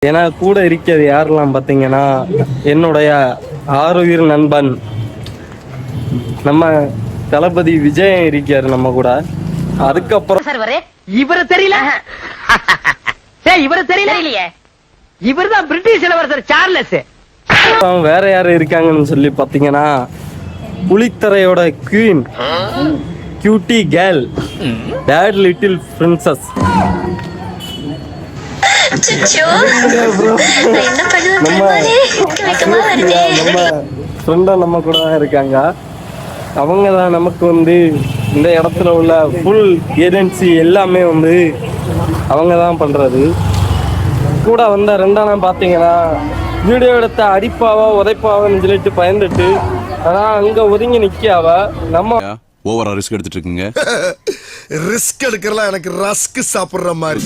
ஏன்னா கூட இருக்கிறது யாரெல்லாம் பார்த்தீங்கன்னா என்னுடைய ஆருயிர் நண்பன் நம்ம தளபதி விஜய் இருக்காரு நம்ம கூட. அதுக்கப்புறம் இவரு தெரியல, இவரு தெரியலையே, இவர் தான் பிரிட்டிஷ் இளவரசர் சார்லஸ். வேற யாரு இருக்காங்கன்னு சொல்லி பாத்தீங்கன்னா புலித்தரையோட queen cutie girl dad little princess நம்ம கூட தான் இருக்காங்க. அவங்க தான் நமக்கு வந்து இந்த இடத்துல உள்ள ஃபுல் ஏஜென்சி எல்லாமே வந்து அவங்க தான் பண்றது. கூட வந்த ரெண்டாம் பார்த்தீங்கன்னா வீடியோ எடுத்த அடிப்பாவா உதைப்பாவான்னு சொல்லிட்டு பயந்துட்டு ஆனா அங்க ஒதுங்கி நிக்காவ. நம்ம ஓவரா ரிஸ்க் எடுத்துட்டு இருக்கீங்க. ரிஸ்க் எடுக்கிறலாம் எனக்கு ரஸ்க் சாப்பிடுற மாதிரி.